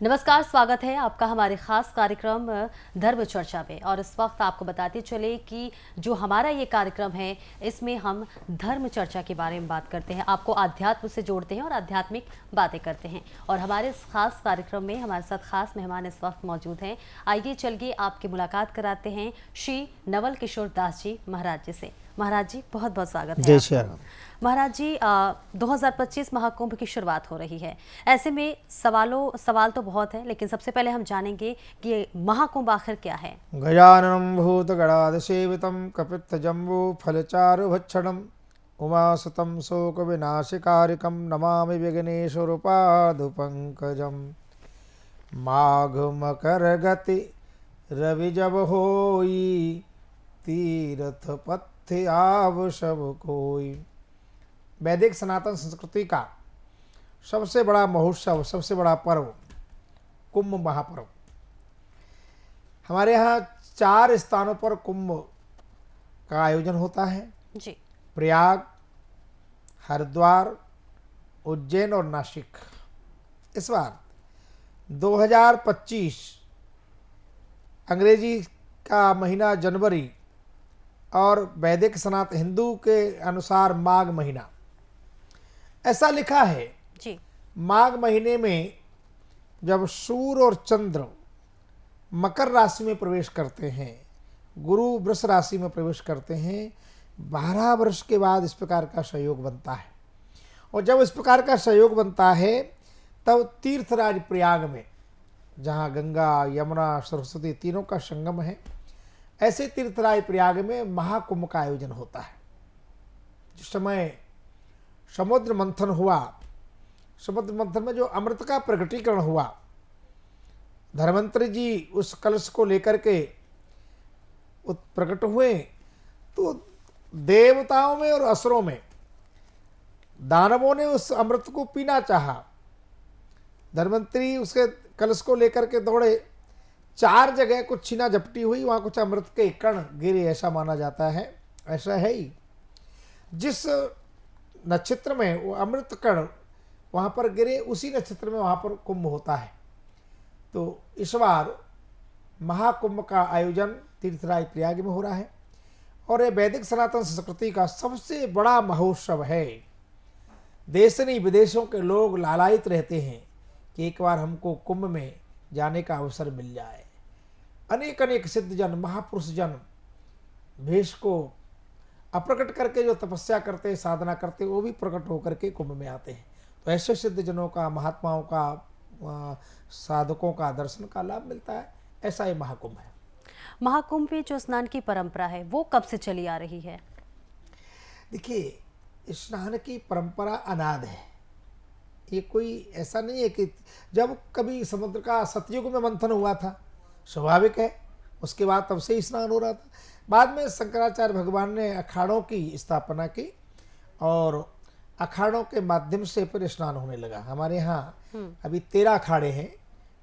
नमस्कार, स्वागत है आपका हमारे खास कार्यक्रम धर्म चर्चा में। और इस वक्त आपको बताते चले कि जो हमारा ये कार्यक्रम है इसमें हम धर्म चर्चा के बारे में बात करते हैं, आपको आध्यात्म से जोड़ते हैं और आध्यात्मिक बातें करते हैं। और हमारे इस खास कार्यक्रम में हमारे साथ खास मेहमान इस वक्त मौजूद हैं। आइए चलिए आपकी मुलाकात कराते हैं श्री नवल किशोर दास जी महाराज जी से। महाराज जी, बहुत बहुत स्वागत है जय श्री राम। महाराज जी, 2025 महाकुंभ की शुरुआत हो रही है। ऐसे में सवाल तो बहुत है, लेकिन सबसे पहले हम जानेंगे कि ये महाकुंभ आखिर क्या है। गजाननं भूतगणाधसेवितं कपित्थजम्बूफलचारुभक्षणम् उमासुतं शोकविनाशकारिकं नमामि विघ्नेश्वरपादुपङ्कजम्। माघ मकर गति रवि जब होई, तीर्थ पथ्य आव सब कोई। वैदिक सनातन संस्कृति का सबसे बड़ा महोत्सव, सबसे बड़ा पर्व कुंभ महापर्व। हमारे यहाँ 4 स्थानों पर कुंभ का आयोजन होता है जी। प्रयाग, हरिद्वार, उज्जैन और नासिक। इस बार 2025 अंग्रेजी का महीना जनवरी और वैदिक सनातन हिंदू के अनुसार माघ महीना। ऐसा लिखा है जी। माघ महीने में जब सूर्य और चंद्र मकर राशि में प्रवेश करते हैं, गुरु वृष राशि में प्रवेश करते हैं, 12 वर्ष के बाद इस प्रकार का संयोग बनता है। और जब इस प्रकार का संयोग बनता है तब तीर्थराज प्रयाग में, जहाँ गंगा यमुना सरस्वती तीनों का संगम है, ऐसे तीर्थराज प्रयाग में महाकुंभ का आयोजन होता है। जिस समय समुद्र मंथन हुआ, समुद्र मंथन में जो अमृत का प्रकटीकरण हुआ, धर्मंत्री जी उस कलश को लेकर के प्रकट हुए, तो देवताओं में और असुरों में दानवों ने उस अमृत को पीना चाहा। धर्मंत्री उसके कलश को लेकर के दौड़े, 4 जगह कुछ छीना झपटी हुई, वहां कुछ अमृत के कण गिरे, ऐसा माना जाता है। ऐसा है ही, जिस नक्षत्र में वो अमृत कण वहाँ पर गिरे, उसी नक्षत्र में वहाँ पर कुंभ होता है। तो इस बार महाकुंभ का आयोजन तीर्थराज प्रयाग में हो रहा है और ये वैदिक सनातन संस्कृति का सबसे बड़ा महोत्सव है। देश नहीं विदेशों के लोग लालायित रहते हैं कि एक बार हमको कुंभ में जाने का अवसर मिल जाए। अनेक अनेक सिद्ध जन, महापुरुष जन भेष को अप्रकट करके जो तपस्या करते, साधना करते, वो भी प्रकट होकर के कुंभ में आते हैं। तो ऐसे सिद्ध जनों का, महात्माओं का, साधकों का दर्शन का लाभ मिलता है। ऐसा ही महाकुंभ है। महाकुंभ में जो स्नान की परंपरा है वो कब से चली आ रही है? देखिए, स्नान की परंपरा अनाद है। ये कोई ऐसा नहीं है कि जब कभी समुद्र का सतयुग में मंथन हुआ था, स्वाभाविक है, उसके बाद तब से ही स्नान हो रहा था। बाद में शंकराचार्य भगवान ने अखाड़ों की स्थापना की और अखाड़ों के माध्यम से फिर स्नान होने लगा। हमारे यहाँ अभी 13 अखाड़े हैं।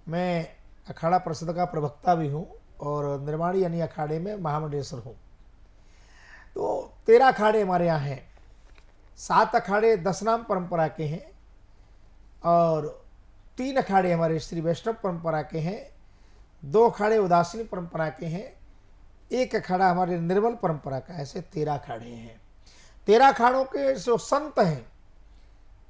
मैं अखाड़ा परिषद का प्रवक्ता भी हूँ और निर्माणी यानी अखाड़े में महामंडलेश्वर हूँ। तो 13 अखाड़े हमारे यहाँ हैं। 7 अखाड़े 10 नाम परंपरा के हैं और 3 अखाड़े हमारे श्री वैष्णव परंपरा के हैं, 2 अखाड़े उदासीन परंपरा के हैं, 1 अखाड़ा हमारे निर्मल परंपरा का। ऐसे 13 अखाड़े हैं। 13 अखाड़ों के जो संत हैं,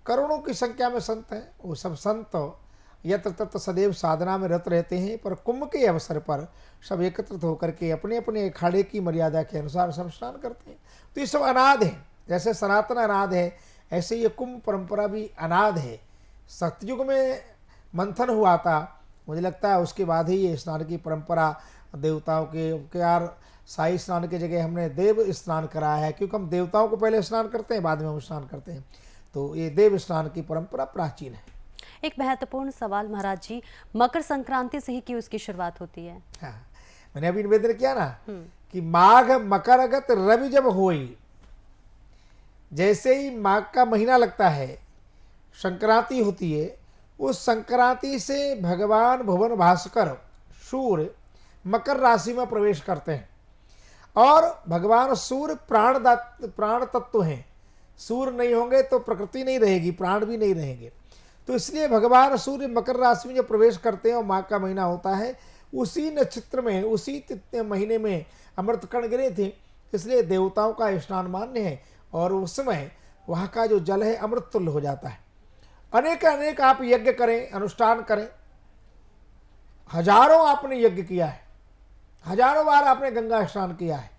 करोड़ों की संख्या में संत हैं, वो सब संत यत्र तत्र सदैव साधना में रत रहते हैं। पर कुंभ के अवसर पर सब एकत्रित होकर के अपने अपने अखाड़े की मर्यादा के अनुसार सब स्नान करते हैं। तो ये सब अनाद है। जैसे सनातन अनाद है, ऐसे ये कुंभ परंपरा भी अनाद है। सतयुग में मंथन हुआ था, मुझे लगता है उसके बाद ही ये स्नान की परंपरा देवताओं के यार शाही स्नान की जगह हमने देव स्नान कराया है, क्योंकि हम देवताओं को पहले स्नान करते हैं, बाद में हम स्नान करते हैं। तो ये देव स्नान की परंपरा प्राचीन है। एक महत्वपूर्ण सवाल महाराज जी, मकर संक्रांति से ही क्यों इसकी शुरुआत होती है? हाँ, मैंने अभी निवेदन किया ना कि माघ मकरगत रवि जब होई, जैसे ही माघ का महीना लगता है, संक्रांति होती है, उस संक्रांति से भगवान भुवन भास्कर सूर्य मकर राशि में प्रवेश करते हैं। और भगवान सूर्य प्राण तत्व हैं। सूर्य नहीं होंगे तो प्रकृति नहीं रहेगी, प्राण भी नहीं रहेंगे। तो इसलिए भगवान सूर्य मकर राशि में जब प्रवेश करते हैं और माघ का महीना होता है, उसी नक्षत्र में उसी महीने में अमृत कण गिरे थे, इसलिए देवताओं का स्नान मान्य है और उस समय वहाँ का जो जल है अमृत तुल्य हो जाता है। अनेक अनेक आप यज्ञ करें, अनुष्ठान करें, हजारों आपने यज्ञ किया है, हजारों बार आपने गंगा स्नान किया है,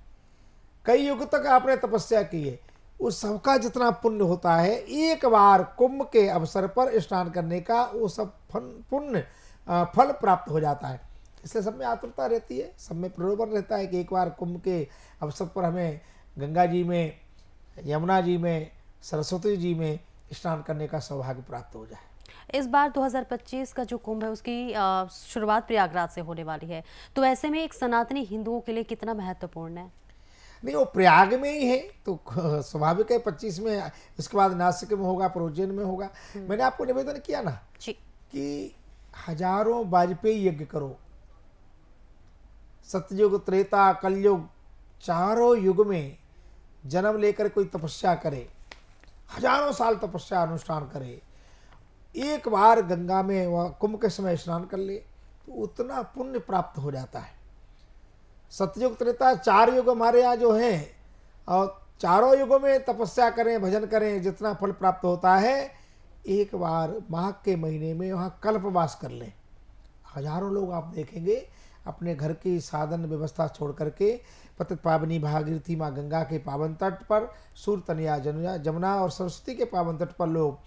कई युग तक आपने तपस्या की है, उस सबका जितना पुण्य होता है एक बार कुंभ के अवसर पर स्नान करने का वो सब पुण्य फल प्राप्त हो जाता है। इसलिए सब में आतुरता रहती है, सब में प्रलोभन रहता है कि एक बार कुंभ के अवसर पर हमें गंगा जी में, यमुना जी में, सरस्वती जी में स्नान करने का सौभाग्य प्राप्त हो जाए। इस बार 2025 का जो कुंभ है उसकी शुरुआत प्रयागराज से होने वाली है, तो ऐसे में एक सनातनी हिंदुओं के लिए कितना महत्वपूर्ण है? नहीं, वो प्रयाग में ही है तो स्वाभाविक है 25 में, इसके बाद नासिक में होगा, उज्जैन में होगा। मैंने आपको निवेदन किया ना जी कि हजारों वाजपेयी यज्ञ करो, सतयुग, त्रेता, कलयुग, चारों युग में जन्म लेकर कोई तपस्या करे, हजारों साल तपस्या अनुष्ठान करे, एक बार गंगा में वह कुंभ के समय स्नान कर ले तो उतना पुण्य प्राप्त हो जाता है। सतयुग, त्रेता, 4 युग हमारे यहाँ जो हैं, और चारों युगों में तपस्या करें, भजन करें, जितना फल प्राप्त होता है एक बार माघ के महीने में वहाँ कल्पवास कर लें। हजारों लोग आप देखेंगे अपने घर की साधन व्यवस्था छोड़ करके पतित पावनी भागीरथी माँ गंगा के पावन तट पर, सूर्य तनया जमुना और सरस्वती के पावन तट पर लोग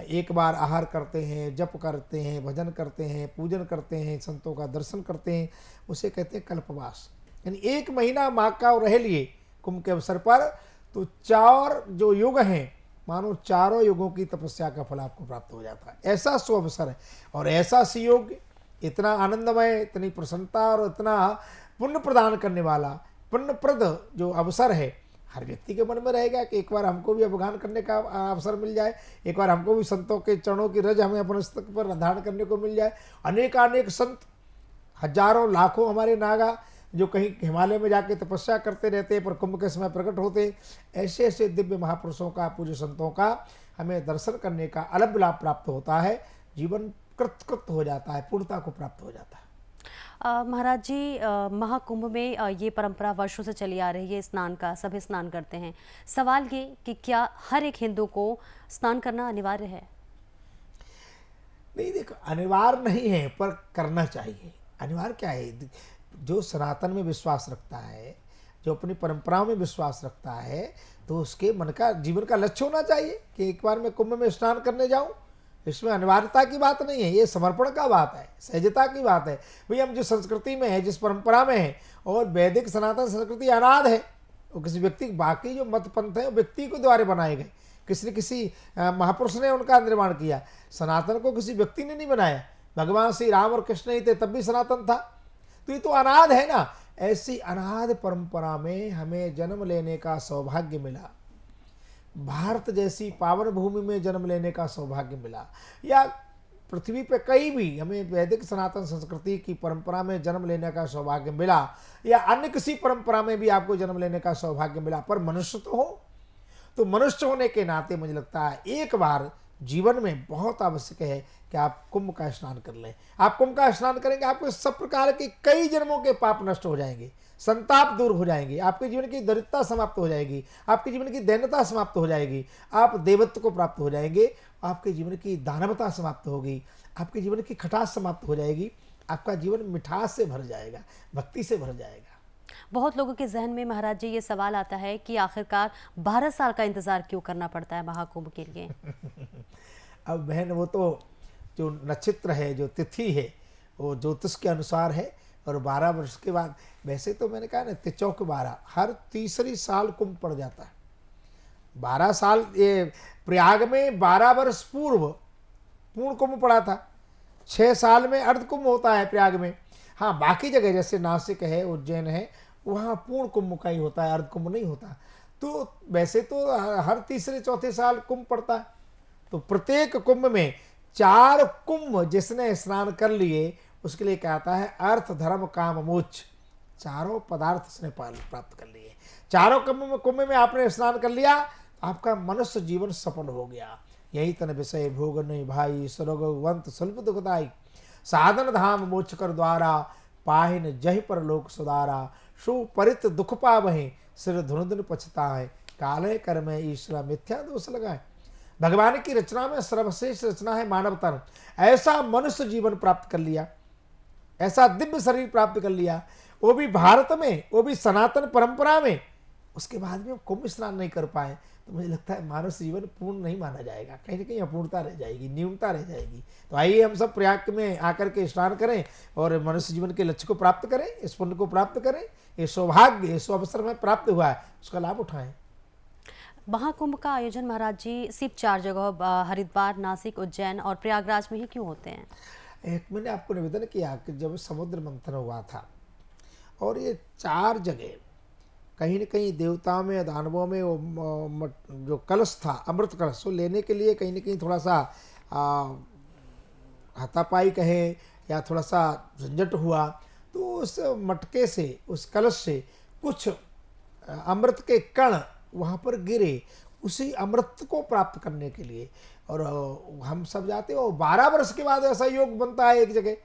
एक बार आहार करते हैं, जप करते हैं, भजन करते हैं, पूजन करते हैं, संतों का दर्शन करते हैं। उसे कहते हैं कल्पवास। यानी 1 महीना माघ का रह लिए कुंभ के अवसर पर, तो 4 जो युग हैं, मानो चारों युगों की तपस्या का फल आपको प्राप्त हो जाता है। ऐसा सुअवसर है और ऐसा सुयोग, इतना आनंदमय, इतनी प्रसन्नता और इतना पुण्य प्रदान करने वाला पुण्यप्रद जो अवसर है, हर व्यक्ति के मन में रहेगा कि एक बार हमको भी अवगाहन करने का अवसर मिल जाए, एक बार हमको भी संतों के चरणों की रज हमें अपने मस्तक पर धारण करने को मिल जाए। अनेक संत, हजारों लाखों हमारे नागा जो कहीं हिमालय में जाके तपस्या करते रहते हैं पर कुंभ के समय प्रकट होते, ऐसे ऐसे दिव्य महापुरुषों का, पूज्य संतों का हमें दर्शन करने का अलग लाभ प्राप्त होता है। जीवन कृत हो जाता है, पूर्णता को प्राप्त हो जाता है। महाराज जी, महाकुंभ में ये परंपरा वर्षों से चली आ रही है, स्नान का, सभी स्नान करते हैं। सवाल ये कि क्या हर एक हिंदू को स्नान करना अनिवार्य है? नहीं, देखो, अनिवार्य नहीं है पर करना चाहिए। अनिवार्य क्या है? जो सनातन में विश्वास रखता है, जो अपनी परंपराओं में विश्वास रखता है, तो उसके मन का, जीवन का लक्ष्य होना चाहिए कि एक बार मैं कुंभ में स्नान करने जाऊं। इसमें अनिवार्यता की बात नहीं है, ये समर्पण का बात है, सहजता की बात है। भाई हम जिस संस्कृति में है, जिस परंपरा में है, और वैदिक सनातन संस्कृति अनाद है, वो किसी व्यक्ति, बाकी जो मत पंथ है वो व्यक्ति के द्वारा बनाए गए, किसी महापुरुष ने उनका निर्माण किया। सनातन को किसी व्यक्ति ने नहीं बनाया, भगवान श्री राम और कृष्ण ही थे तब भी सनातन था। तो ये तो अनाद है ना। ऐसी अनाद परंपरा में हमें जन्म लेने का सौभाग्य मिला, भारत जैसी पावन भूमि में जन्म लेने का सौभाग्य मिला, या पृथ्वी पे कहीं भी हमें वैदिक सनातन संस्कृति की परंपरा में जन्म लेने का सौभाग्य मिला, या अन्य किसी परंपरा में भी आपको जन्म लेने का सौभाग्य मिला, पर मनुष्य तो हो। तो मनुष्य होने के नाते मुझे लगता है एक बार जीवन में बहुत आवश्यक है कि आप कुंभ का स्नान कर लें। आप कुंभ का स्नान करेंगे, आपके सब प्रकार के कई जन्मों के पाप नष्ट हो जाएंगे, संताप दूर हो जाएंगे, आपके जीवन की दरिद्रता समाप्त हो जाएगी, आपके जीवन की दैन्यता समाप्त हो जाएगी, आप देवत्व को प्राप्त हो जाएंगे, आपके जीवन की दानवता समाप्त होगी, आपके जीवन की खटास समाप्त हो जाएगी, आपका जीवन मिठास से भर जाएगा, भक्ति से भर जाएगा। बहुत लोगों के जहन में महाराज जी ये सवाल आता है कि आखिरकार 12 साल का इंतजार क्यों करना पड़ता है महाकुंभ के लिए? अब बहन, वो तो जो नक्षत्र है, जो तिथि है, वो ज्योतिष के अनुसार है, और 12 वर्ष के बाद, वैसे तो मैंने कहा ना, तिचौक 12, हर तीसरी साल कुंभ पड़ जाता है। 12 साल, ये प्रयाग में 12 वर्ष पूर्व पूर्ण कुंभ पड़ा था, 6 साल में अर्ध कुंभ होता है प्रयाग में। हाँ, बाकी जगह जैसे नासिक है, उज्जैन है, वहाँ पूर्ण कुंभ का ही होता है, अर्ध कुंभ नहीं होता। तो वैसे तो हर तीसरे चौथे साल कुंभ पड़ता है। तो प्रत्येक कुंभ में 4 कुंभ जिसने स्नान कर लिए उसके लिए कहता है अर्थ धर्म काम मोक्ष, चारों पदार्थ उसने प्राप्त कर लिए। चारों कुंभ में आपने स्नान कर लिया, आपका मनुष्य जीवन सफल हो गया। यही तन विषय भोग नहीं भाई, सुरगवंत सुलभ दुखदाई, साधन धाम मोक्ष कर द्वारा, पाहिन जहि पर लोक सुधारा, सुपरित दुख पावहि, सिर धुन धुन पछताए, काले कर्म ईश्वर मिथ्या दोष लगाए। भगवान की रचना में सर्वश्रेष्ठ रचना है मानव तन। ऐसा मनुष्य जीवन प्राप्त कर लिया, ऐसा दिव्य शरीर प्राप्त कर लिया, वो भी भारत में, वो भी सनातन परंपरा में। उसके बाद भी हम कुंभ स्नान नहीं कर पाए तो मुझे लगता है मानव जीवन पूर्ण नहीं माना जाएगा, कहीं ना कहीं अपूर्णता रह जाएगी, न्यूनता रह जाएगी। तो आइए हम सब प्रयाग में आकर के स्नान करें और मनुष्य जीवन के लक्ष्य को प्राप्त करें, इस पुण्य को प्राप्त करें। ये सौभाग्य, ये अवसर में प्राप्त हुआ है, उसका लाभ उठाएं। महाकुंभ का आयोजन महाराज जी सिर्फ 4 जगह हरिद्वार, नासिक, उज्जैन और प्रयागराज में ही क्यों होते हैं? एक मैंने आपको निवेदन किया कि जब समुद्र मंथन हुआ था और ये 4 जगह कहीं न कहीं देवताओं में, दानवों में वो जो कलश था, अमृत कलश, वो लेने के लिए कहीं न कहीं थोड़ा सा हाथापाई कहे या थोड़ा सा झंझट हुआ। तो उस मटके से, उस कलश से कुछ अमृत के कण वहाँ पर गिरे, उसी अमृत को प्राप्त करने के लिए। और हम सब जाते हो 12 वर्ष के बाद ऐसा योग बनता है एक जगह,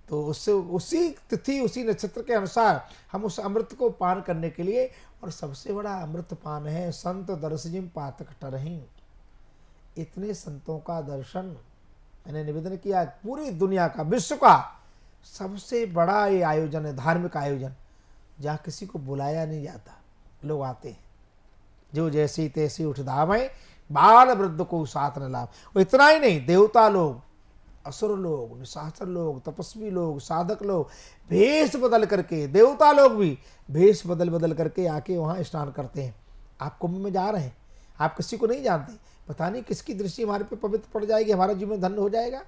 तो उससे उसी तिथि, उसी नक्षत्र के अनुसार हम उस अमृत को पान करने के लिए। और सबसे बड़ा अमृत पान है संत दर्शजिम पातक टरहीं। इतने संतों का दर्शन मैंने निवेदन किया, पूरी दुनिया का, विश्व का सबसे बड़ा ये आयोजन है, धार्मिक आयोजन, जहाँ किसी को बुलाया नहीं जाता, लोग आते हैं, जो जैसी तैसी उठ धामे, बाल वृद्ध को साथ न लाभ। और इतना ही नहीं, देवता लोग, असुर लोग, निशाचर लोग, तपस्वी लोग, साधक लोग भेष बदल करके, देवता लोग भी भेष बदल बदल करके आके वहाँ स्नान करते हैं। आप कुंभ में जा रहे हैं, आप किसी को नहीं जानते, पता नहीं किसकी दृष्टि हमारे पे पवित्र पड़ जाएगी, हमारा जीवन धन्य हो जाएगा,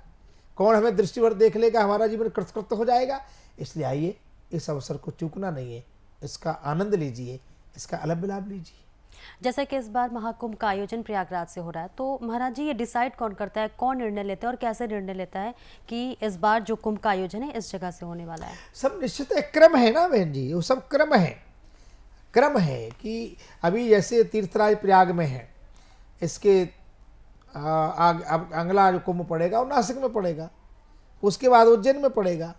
कौन हमें दृष्टिभर देख लेगा, हमारा जीवन कृतकृत हो जाएगा। इसलिए आइए, इस अवसर को चूकना नहीं है, इसका आनंद लीजिए, इसका अलग लाभ लीजिए। जैसे कि इस बार महाकुंभ का आयोजन प्रयागराज से हो रहा है, तो महाराज जी ये डिसाइड कौन करता है, कौन निर्णय लेता है और कैसे निर्णय लेता है कि इस बार जो कुंभ का आयोजन है इस जगह से होने वाला है? सब निश्चित एक क्रम है ना बहन जी, वो सब क्रम है। क्रम है कि अभी जैसे तीर्थराज प्रयाग में है, इसके अगला जो कुंभ पड़ेगा वो नासिक में पड़ेगा, उसके बाद उज्जैन में पड़ेगा,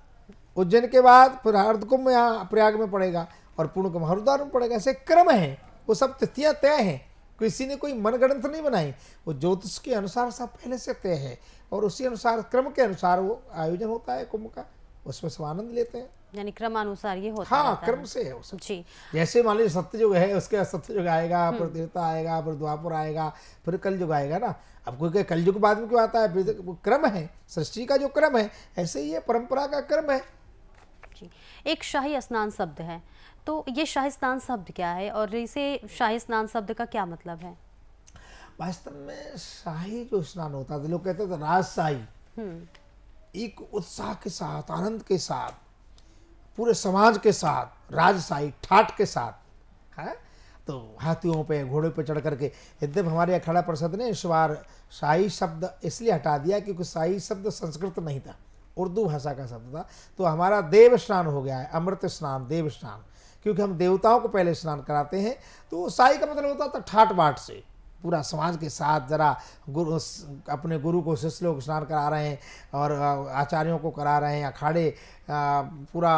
उज्जैन के बाद फिर अर्धकुंभ यहाँ प्रयाग में पड़ेगा और पूर्ण कुंभ हरिद्वार में पड़ेगा। ऐसे क्रम है, वो सब तिथियां तय हैं, किसी ने कोई मनगढ़ंत नहीं बनाई, वो ज्योतिष के अनुसार सब पहले से तय है और उसी अनुसार, क्रम के अनुसार वो आयोजन होता है कुंभ का, उसमें सब आनंद लेते हैं। यानी क्रमानुसार ये होता हाँ, रहता क्रम है। से है वो सब। जी, जैसे मान लीजिए सत्ययुग है, उसके सत्ययुग आएगा, फिर त्रेता आएगा, फिर द्वापर आएगा, फिर कलयुग आएगा ना। अब कोई कहे कलयुग बाद में क्यों आता है, फिर वो क्रम है, सृष्टि का जो क्रम है, ऐसे ही ये परंपरा का क्रम है। जी। एक शाही स्नान शब्द है, तो ये शाही स्नान शब्द क्या है और इसे शाही स्नान शब्द का क्या मतलब है? वास्तव में शाही जो स्नान होता था, लोग कहते थे राजशाही, एक उत्साह के साथ, आनंद के साथ, पूरे समाज के साथ, राजशाही ठाट के साथ है। तो हाथियों पे, घोड़े पे चढ़ करके, यद्यप हमारे अखाड़ा परिषद ने इस बार शाही शब्द इसलिए हटा दिया क्योंकि शाही शब्द संस्कृत नहीं था, उर्दू भाषा का शब्द था। तो हमारा देव स्नान हो गया है, अमृत स्नान, देव स्नान, क्योंकि हम देवताओं को पहले स्नान कराते हैं। तो शाही का मतलब होता था ठाट बाट से, पूरा समाज के साथ, जरा गुरु, अपने गुरु को शिष्य लोग स्नान करा रहे हैं और आचार्यों को करा रहे हैं, अखाड़े पूरा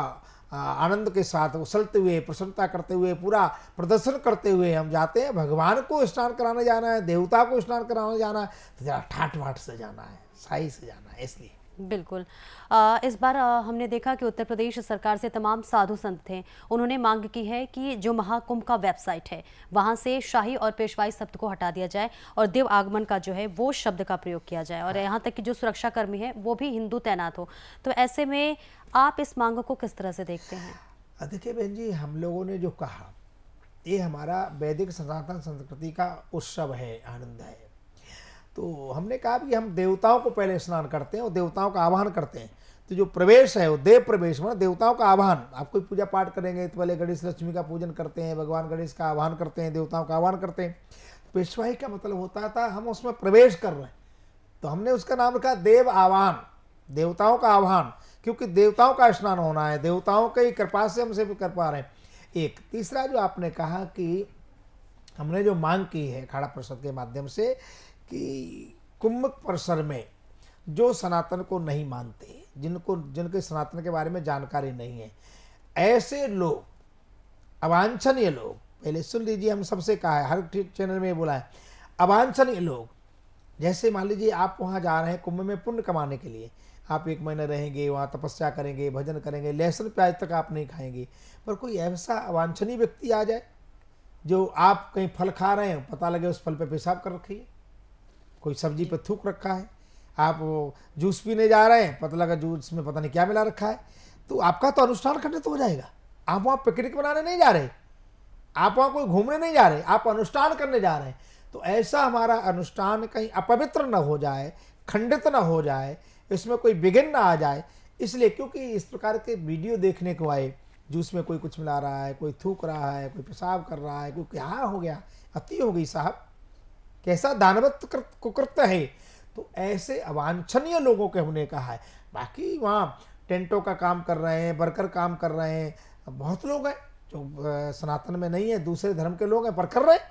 आनंद के साथ उछलते हुए, प्रसन्नता करते हुए, पूरा प्रदर्शन करते हुए हम जाते हैं। भगवान को स्नान कराने जाना है, देवता को स्नान कराने जाना है, तो जरा ठाट बाट से जाना है, शाही से जाना है, इसलिए। बिल्कुल। इस बार हमने देखा कि उत्तर प्रदेश सरकार से तमाम साधु संत थे, उन्होंने मांग की है कि जो महाकुंभ का वेबसाइट है वहाँ से शाही और पेशवाई शब्द को हटा दिया जाए और देव आगमन का जो है वो शब्द का प्रयोग किया जाए और यहाँ तक कि जो सुरक्षाकर्मी है वो भी हिंदू तैनात हो। तो ऐसे में आप इस मांग को किस तरह से देखते हैं? देखिए बहन जी, हम लोगों ने जो कहा, ये हमारा वैदिक सनातन संस्कृति का उत्सव है, आनंद है। तो हमने कहा कि हम देवताओं को पहले स्नान करते हैं और देवताओं का आह्वान करते हैं। तो जो प्रवेश है वो देव प्रवेश, मतलब देवताओं का आह्वान। आप कोई पूजा पाठ करेंगे तो पहले गणेश लक्ष्मी का पूजन करते हैं, भगवान गणेश का आह्वान करते हैं, देवताओं का आह्वान करते हैं। पेशवाई का मतलब होता था हम उसमें प्रवेश कर रहे हैं, तो हमने उसका नाम रखा देव आह्वान, देवताओं का आह्वान, क्योंकि देवताओं का स्नान होना है, देवताओं की कृपा से हम सिर्फ कर पा रहे हैं। एक तीसरा जो आपने कहा कि हमने जो मांग की है अखाड़ा परिषद के माध्यम से कि कुंभ परिसर में जो सनातन को नहीं मानते, जिनके सनातन के बारे में जानकारी नहीं है, ऐसे लोग, अवांछनीय लोग, पहले सुन लीजिए, हम सबसे कहा है, हर चैनल में ये बोला है, अवांछनीय लोग, जैसे मान लीजिए आप वहाँ जा रहे हैं कुंभ में पुण्य कमाने के लिए, आप 1 महीना रहेंगे, वहाँ तपस्या करेंगे, भजन करेंगे, लहसुन प्याज तक आप नहीं खाएंगे, पर कोई ऐसा अवांछनीय व्यक्ति आ जाए जो आप कहीं फल खा रहे हैं, पता लगे उस फल पे पेशाब कर रखी है, कोई सब्जी पे थूक रखा है, आप वो जूस पीने जा रहे हैं, पता लगा जूस में पता नहीं क्या मिला रखा है, तो आपका तो अनुष्ठान खंडित हो जाएगा। आप वहाँ पिकनिक बनाने नहीं जा रहे, आप वहाँ कोई घूमने नहीं जा रहे, आप अनुष्ठान करने जा रहे हैं। तो ऐसा हमारा अनुष्ठान कहीं अपवित्र न हो जाए, खंडित न हो जाए, इसमें कोई विघ्न न आ जाए, इसलिए, क्योंकि इस प्रकार के वीडियो देखने को आए, जूस में कोई कुछ मिला रहा है, कोई थूक रहा है, कोई पेशाब कर रहा है, कोई क्या हो गया, अति हो गई साहब, कैसा दानवत कुकृत्य है। तो ऐसे अवांछनीय लोगों के हमने कहा है। बाकी वहाँ टेंटों का काम कर रहे हैं, वर्कर काम कर रहे हैं, बहुत लोग हैं जो सनातन में नहीं है, दूसरे धर्म के लोग हैं, पर कर रहे हैं,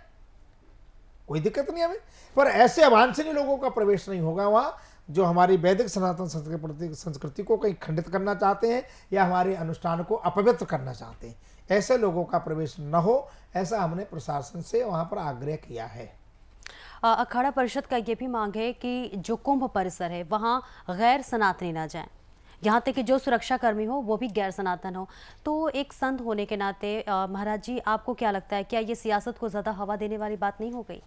कोई दिक्कत नहीं हमें, पर ऐसे अवांछनीय लोगों का प्रवेश नहीं होगा वहाँ, जो हमारी वैदिक सनातन संस्कृति को कहीं खंडित करना चाहते हैं या हमारे अनुष्ठान को अपवित्र करना चाहते हैं, ऐसे लोगों का प्रवेश न हो, ऐसा हमने प्रशासन से वहाँ पर आग्रह किया है। अखाड़ा परिषद का ये भी मांग है कि जो कुंभ परिसर है वहाँ गैर सनातनी ना जाएं, यहाँ तक कि जो सुरक्षा कर्मी हो वो भी गैर सनातन हो। तो एक संत होने के नाते महाराज जी, आपको क्या लगता है, क्या ये सियासत को ज़्यादा हवा देने वाली बात नहीं हो गई?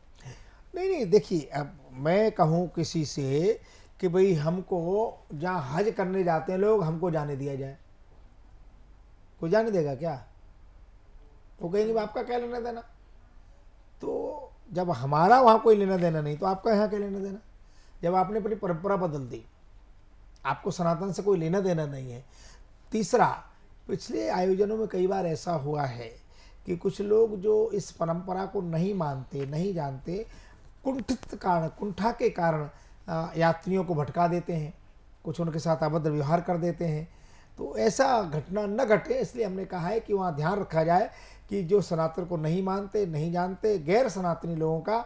नहीं, देखिए, अब मैं कहूँ किसी से कि भाई हमको जहाँ हज करने जाते हैं लोग, हमको जाने दिया जाए, कोई जाने देगा क्या? वो कहेंगे आपका क्या लेना देना। तो जब हमारा वहाँ कोई लेना देना नहीं, तो आपका यहाँ क्या लेना देना? जब आपने अपनी परंपरा बदल दी, आपको सनातन से कोई लेना देना नहीं है। तीसरा, पिछले आयोजनों में कई बार ऐसा हुआ है कि कुछ लोग जो इस परंपरा को नहीं मानते, नहीं जानते, कुंठा के कारण यात्रियों को भटका देते हैं, कुछ उनके साथ अभद्र व्यवहार कर देते हैं। तो ऐसा घटना न घटे, इसलिए हमने कहा है कि वहाँ ध्यान रखा जाए कि जो सनातन को नहीं मानते, नहीं जानते, गैर सनातनी लोगों का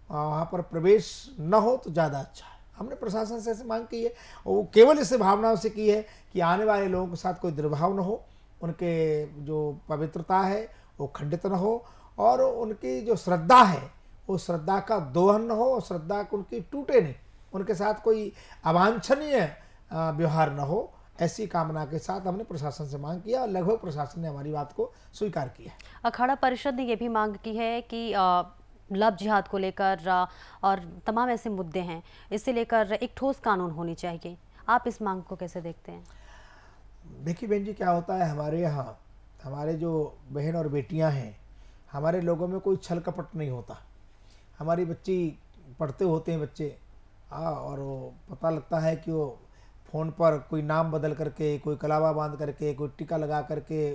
वहाँ पर प्रवेश न हो तो ज़्यादा अच्छा है। हमने प्रशासन से ऐसे मांग की है, और वो केवल इस भावनाओं से की है कि आने वाले लोगों के साथ कोई दुर्भाव न हो, उनके जो पवित्रता है वो खंडित न हो, और उनकी जो श्रद्धा है वो श्रद्धा का दोहन न हो, श्रद्धा उनकी टूटे नहीं, उनके साथ कोई अवांछनीय व्यवहार न हो, ऐसी कामना के साथ हमने प्रशासन से मांग किया, और लगभग प्रशासन ने हमारी बात को स्वीकार किया। अखाड़ा परिषद ने यह भी मांग की है कि लव जिहाद को लेकर और तमाम ऐसे मुद्दे हैं, इसे लेकर एक ठोस कानून होनी चाहिए। आप इस मांग को कैसे देखते हैं? देखिए बहन जी, क्या होता है हमारे यहाँ, हमारे जो बहन और बेटियाँ हैं, हमारे लोगों में कोई छल कपट नहीं होता। हमारी बच्ची पढ़ते होते हैं बच्चे, और वो पता लगता है कि वो फ़ोन पर कोई नाम बदल करके, कोई कलावा बांध करके, कोई टीका लगा करके,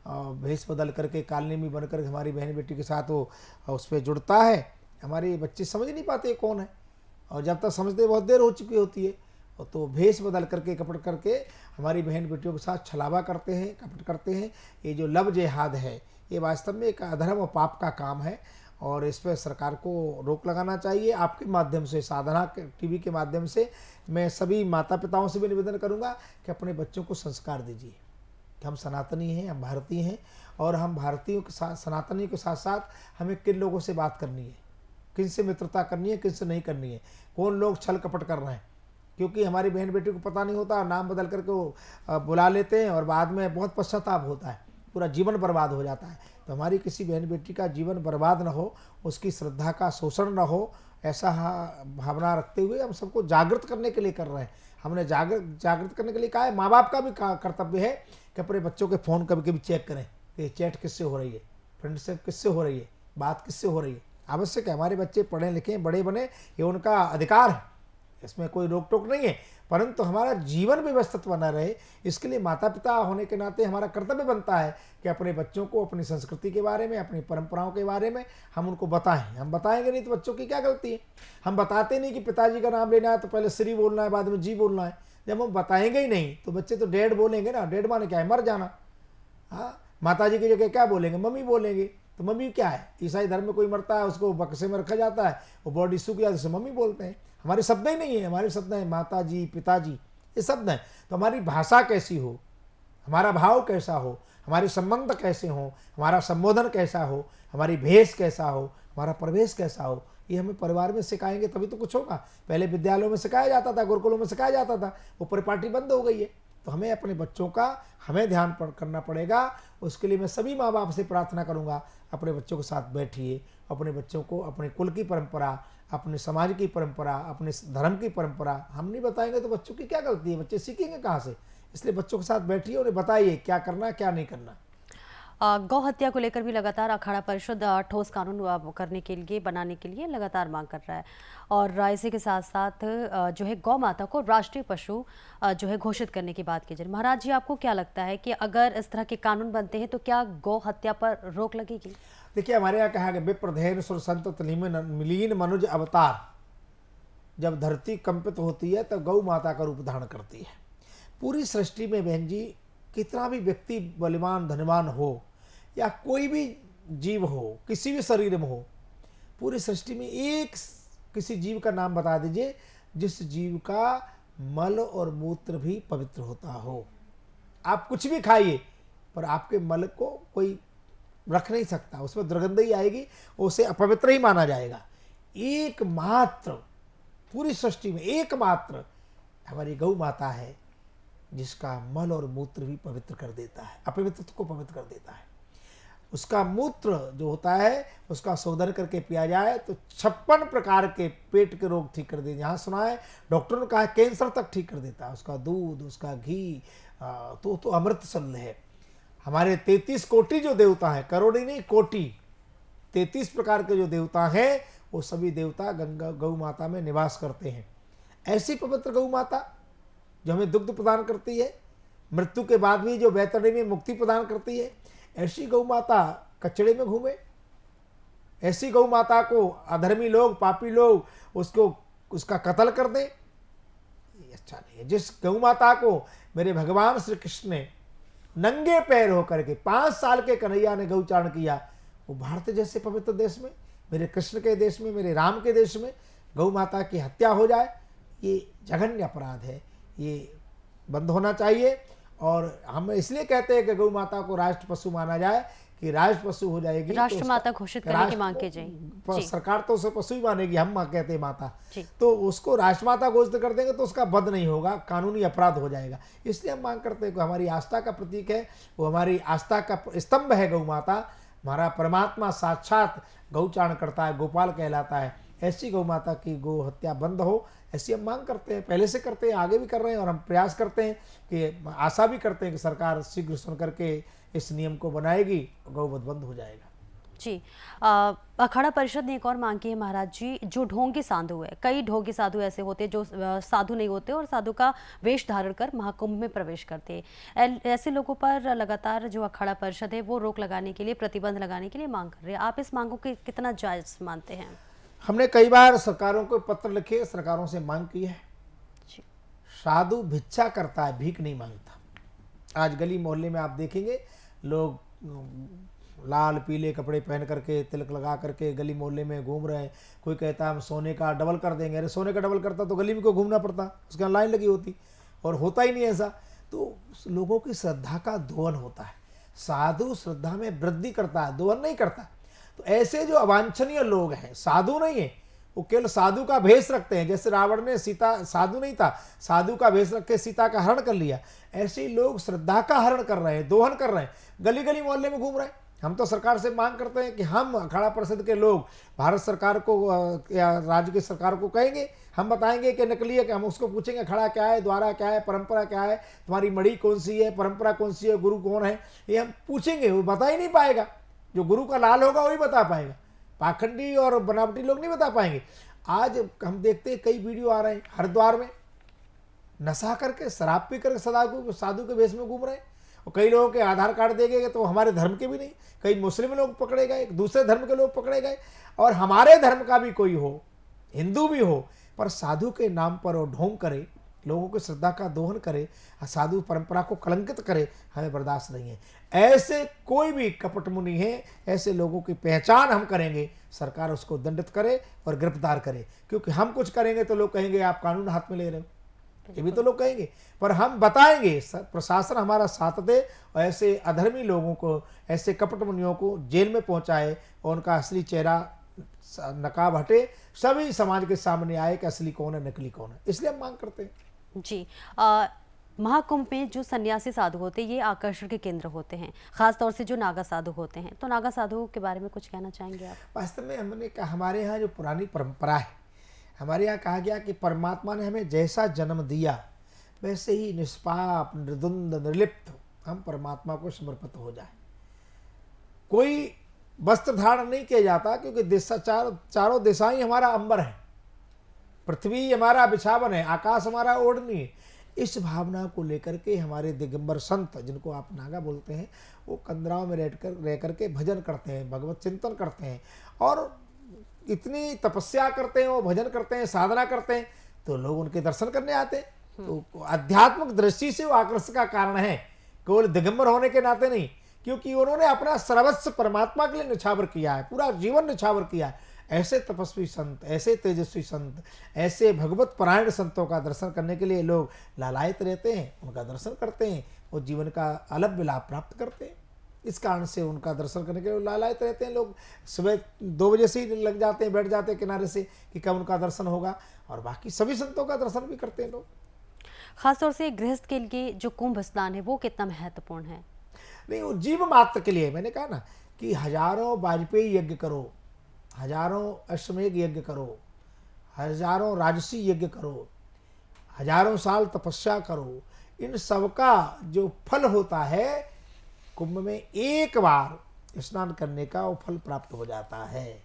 भेष बदल करके, कालनेमी बन कर हमारी बहन बेटी के साथ वो उस पर जुड़ता है। हमारे बच्चे समझ नहीं पाते कौन है, और जब तक समझते बहुत देर हो चुकी होती है, तो भेष बदल करके, कपट करके हमारी बहन बेटियों के साथ छलावा करते हैं, कपट करते हैं। ये जो लव जिहाद है, ये वास्तव में एक अधर्म और पाप का काम है, और इस पर सरकार को रोक लगाना चाहिए। आपके माध्यम से, साधना टीवी के माध्यम से मैं सभी माता पिताओं से भी निवेदन करूंगा कि अपने बच्चों को संस्कार दीजिए कि हम सनातनी हैं, हम भारतीय हैं, और हम भारतीयों के साथ, सनातनी के साथ साथ हमें किन लोगों से बात करनी है, किन से मित्रता करनी है, किन से नहीं करनी है, कौन लोग छल कपट कर रहे हैं। क्योंकि हमारी बहन बेटी को पता नहीं होता, नाम बदल करके वो बुला लेते हैं, और बाद में बहुत पश्चाताप होता है, पूरा जीवन बर्बाद हो जाता है। तो हमारी किसी बहन बेटी का जीवन बर्बाद न हो, उसकी श्रद्धा का शोषण न हो, ऐसा भावना रखते हुए हम सबको जागृत करने के लिए कर रहे हैं। हमने जागृत करने के लिए कहा है। माँ बाप का भी कर्तव्य है कि अपने बच्चों के फ़ोन कभी कभी चेक करें कि चैट किससे हो रही है, फ्रेंडशिप किससे हो रही है, बात किससे हो रही है। आवश्यक है, हमारे बच्चे पढ़ें लिखें, बड़े बने, ये उनका अधिकार है, इसमें कोई रोक टोक नहीं है, परंतु हमारा जीवन व्यवस्थित बना रहे, इसके लिए माता पिता होने के नाते हमारा कर्तव्य बनता है कि अपने बच्चों को अपनी संस्कृति के बारे में, अपनी परंपराओं के बारे में हम उनको बताएं। हम बताएंगे नहीं तो बच्चों की क्या गलती है। हम बताते नहीं कि पिताजी का नाम लेना है तो पहले श्री बोलना है, बाद में जी बोलना है। जब हम बताएंगे ही नहीं तो बच्चे तो डैड बोलेंगे ना। डैड माने क्या है, मर जाना। हाँ, माता जी की जगह क्या बोलेंगे, मम्मी बोलेंगे। तो मम्मी क्या है, ईसाई धर्म में कोई मरता है उसको बक्से में रखा जाता है, वो बॉडी सूख जाती है, मम्मी बोलते हैं। हमारे शब्द ही नहीं है, हमारे शब्द हैं माता जी, पिताजी, ये शब्द हैं। तो हमारी भाषा कैसी हो, हमारा भाव कैसा हो, हमारे संबंध कैसे हो, हमारा संबोधन कैसा हो, हमारी भेष कैसा हो, हमारा प्रवेश कैसा हो, ये हमें परिवार में सिखाएंगे तभी तो कुछ होगा। पहले विद्यालयों में सिखाया जाता था, गुरुकुलों में सिखाया जाता था, वो परिपाटी बंद हो गई है। तो हमें अपने बच्चों का हमें ध्यान करना पड़ेगा। उसके लिए मैं सभी माँ बाप से प्रार्थना करूँगा, अपने बच्चों के साथ बैठिए, अपने बच्चों को अपने कुल की परंपरा, अपने समाज की परंपरा, अपने धर्म की परंपरा हम नहीं बताएंगे तो बच्चों की क्या गलती है, बच्चे सीखेंगे कहाँ से। इसलिए बच्चों के साथ बैठिए, उन्हें बताइए क्या करना क्या नहीं करना। गौ हत्या को लेकर भी लगातार अखाड़ा परिषद ठोस कानून करने के लिए बनाने के लिए लगातार मांग कर रहा है और इसी के साथ साथ जो है गौ माता को राष्ट्रीय पशु जो है घोषित करने की बात की जाए। महाराज जी, आपको क्या लगता है कि अगर इस तरह के कानून बनते हैं तो क्या गौ हत्या पर रोक लगेगी? देखिए, हमारे यहाँ कहा गया विप्रधेन सुर संत मिलीन मनुज अवतार, जब धरती कंपित होती है तब गौ माता का रूप धारण करती है। पूरी सृष्टि में बहन जी, कितना भी व्यक्ति बलवान धनवान हो या कोई भी जीव हो, किसी भी शरीर में हो, पूरी सृष्टि में एक किसी जीव का नाम बता दीजिए जिस जीव का मल और मूत्र भी पवित्र होता हो। आप कुछ भी खाइए पर आपके मल को कोई रख नहीं सकता, उसमें दुर्गंध ही आएगी, उसे अपवित्र ही माना जाएगा। एकमात्र पूरी सृष्टि में एकमात्र हमारी गौ माता है जिसका मल और मूत्र भी पवित्र कर देता है, अपवित्रता को पवित्र कर देता है। उसका मूत्र जो होता है उसका शोधन करके पिया जाए तो 56 प्रकार के पेट के रोग ठीक कर देते। यहाँ सुना है डॉक्टरों ने कहा कैंसर तक ठीक कर देता है। उसका दूध, उसका घी तो अमृत सल्ल है। हमारे 33 कोटि जो देवता हैं, करोड़ी नहीं कोटि, 33 प्रकार के जो देवता हैं वो सभी देवता गंगा गौ माता में निवास करते हैं। ऐसी पवित्र गौ माता जो हमें दुग्ध प्रदान करती है, मृत्यु के बाद भी जो वैतरणी में मुक्ति प्रदान करती है, ऐसी गौ माता कचड़े में घूमे, ऐसी गौ माता को अधर्मी लोग, पापी लोग उसका कत्ल कर दें, ये अच्छा नहीं है। जिस गौ माता को मेरे भगवान श्री कृष्ण ने नंगे पैर होकर के 5 साल के कन्हैया ने गौचारण किया, वो भारत जैसे पवित्र देश में, मेरे कृष्ण के देश में, मेरे राम के देश में गौ माता की हत्या हो जाए, ये जघन्य अपराध है, ये बंद होना चाहिए। और हम इसलिए कहते हैं कि गौ माता को राष्ट्र पशु माना जाए कि राष्ट्र पशु हो जाएगी, राष्ट्र माता घोषित करने की मांग की जाए। सरकार तो उसे पशु ही मानेगी, हम कहते हैं माता, तो उसको राष्ट्र माता घोषित कर देंगे तो उसका वध नहीं होगा, कानूनी अपराध हो जाएगा। इसलिए हम मांग करते हैं कि हमारी आस्था का प्रतीक है, वो हमारी आस्था का स्तंभ है गौ माता। हमारा परमात्मा साक्षात गौचारण करता है, गोपाल कहलाता है। ऐसी गौ माता की गौ हत्या बंद हो, ऐसी हम मांग करते हैं, पहले से करते हैं, आगे भी कर रहे हैं और हम प्रयास करते हैं कि आशा भी करते हैं कि सरकार शीघ्र सुन करके इस नियम को बनाएगी, गौवध बंद हो जाएगा। जी, अखाड़ा परिषद ने एक और मांग की है महाराज जी, जो ढोंगी साधु है, कई ढोंगी साधु ऐसे होते हैं जो साधु नहीं होते और साधु का वेश धारण कर महाकुंभ में प्रवेश करते हैं। ऐसे लोगों पर लगातार जो अखाड़ा परिषद है वो रोक लगाने के लिए, प्रतिबंध लगाने के लिए मांग कर रहे हैं। आप इस मांगों को कितना जायज मानते हैं? हमने कई बार सरकारों को पत्र लिखे, सरकारों से मांग की है। साधु भिक्षा करता है, भीख नहीं मांगता। आज गली मोहल्ले में आप देखेंगे लोग लाल पीले कपड़े पहन करके, तिलक लगा करके गली मोहल्ले में घूम रहे हैं। कोई कहता है हम सोने का डबल कर देंगे। अरे सोने का डबल करता तो गली में क्यों घूमना पड़ता, उसके यहाँ लाइन लगी होती, और होता ही नहीं ऐसा। तो लोगों की श्रद्धा का दोहन होता है। साधु श्रद्धा में वृद्धि करता है, दोहन नहीं करता। तो ऐसे जो अवांछनीय लोग हैं, साधु नहीं है, वो केवल साधु का भेष रखते हैं। जैसे रावण ने सीता, साधु नहीं था, साधु का भेष रख के सीता का हरण कर लिया, ऐसे ही लोग श्रद्धा का हरण कर रहे हैं, दोहन कर रहे हैं, गली गली मोहल्ले में घूम रहे हैं। हम तो सरकार से मांग करते हैं कि हम अखाड़ा परिषद के लोग भारत सरकार को या राज्य की सरकार को कहेंगे, हम बताएंगे कि नकली है, कि हम उसको पूछेंगे अखाड़ा क्या है, द्वारा क्या है, परंपरा क्या है, तुम्हारी मड़ी कौन सी है, परंपरा कौन सी है, गुरु कौन है, ये हम पूछेंगे। वो बता ही नहीं पाएगा। जो गुरु का लाल होगा वही बता पाएगा, पाखंडी और बनावटी लोग नहीं बता पाएंगे। आज हम देखते हैं कई वीडियो आ रहे हैं, हरिद्वार में नशा करके, शराब पी करके साधु के वेश में घूम रहे हैं। और कई लोगों के आधार कार्ड दे गए तो हमारे धर्म के भी नहीं, कई मुस्लिम लोग पकड़े गए, दूसरे धर्म के लोग पकड़े गए, और हमारे धर्म का भी कोई हो, हिंदू भी हो, पर साधु के नाम पर वो ढोंग करे, लोगों की श्रद्धा का दोहन करे, साधु परंपरा को कलंकित करे, हमें बर्दाश्त नहीं है। ऐसे कोई भी कपट मुनि है, ऐसे लोगों की पहचान हम करेंगे, सरकार उसको दंडित करे और गिरफ्तार करे। क्योंकि हम कुछ करेंगे तो लोग कहेंगे आप कानून हाथ में ले रहे हो, ये भी तो लोग कहेंगे। पर हम बताएंगे, प्रशासन हमारा साथ दे और ऐसे अधर्मी लोगों को, ऐसे कपट मुनियों को जेल में पहुंचाए और उनका असली चेहरा, नकाब हटे, सभी समाज के सामने आए कि असली कौन है, नकली कौन है। इसलिए हम मांग करते हैं। जी। महाकुंभ में जो सन्यासी साधु होते हैं ये आकर्षण के केंद्र होते हैं, खास तौर से जो नागा साधु होते हैं। तो नागा साधुओं के बारे में कुछ कहना चाहेंगे आप? वास्तव में हमने कहा, हमारे यहाँ जो पुरानी परंपरा है, हमारे यहाँ कहा गया कि परमात्मा ने हमें जैसा जन्म दिया वैसे ही निष्पाप, निर्द्वंद, निर्लिप्त हम परमात्मा को समर्पित हो जाए। कोई वस्त्र धारण नहीं किया जाता, क्योंकि चारों दिशाएं हमारा अंबर है, पृथ्वी हमारा बिछावन है, आकाश हमारा ओढ़नी है। इस भावना को लेकर के हमारे दिगंबर संत, जिनको आप नागा बोलते हैं, वो कंदराओं में रह करके भजन करते हैं, भगवत चिंतन करते हैं और इतनी तपस्या करते हैं, वो भजन करते हैं, साधना करते हैं, तो लोग उनके दर्शन करने आते हैं। तो आध्यात्मिक दृष्टि से वो आकर्षण का कारण है, केवल दिगंबर होने के नाते नहीं, क्योंकि उन्होंने अपना सर्वस्व परमात्मा के लिए निछावर किया है, पूरा जीवन निछावर किया है। ऐसे तपस्वी संत, ऐसे तेजस्वी संत, ऐसे भगवत परायण संतों का दर्शन करने के लिए लोग लालायित रहते हैं, उनका दर्शन करते हैं और जीवन का अलग लाभ प्राप्त करते हैं। इस कारण से उनका दर्शन करने के लिए लालायित रहते हैं लोग। सुबह 2 बजे से ही लग जाते हैं, बैठ जाते हैं किनारे से कि कब उनका दर्शन होगा, और बाकी सभी संतों का दर्शन भी करते हैं लोग। खासतौर से गृहस्थ के लिए जो कुंभ स्नान है वो कितना महत्वपूर्ण है? नहीं, वो जीव मात्र के लिए, मैंने कहा ना कि हजारों वाजपेयी यज्ञ करो, हजारों अश्वमेघ यज्ञ करो, हजारों राजसी यज्ञ करो, हजारों साल तपस्या करो, इन सबका जो फल होता है कुंभ में एक बार स्नान करने का, वो फल प्राप्त हो जाता है।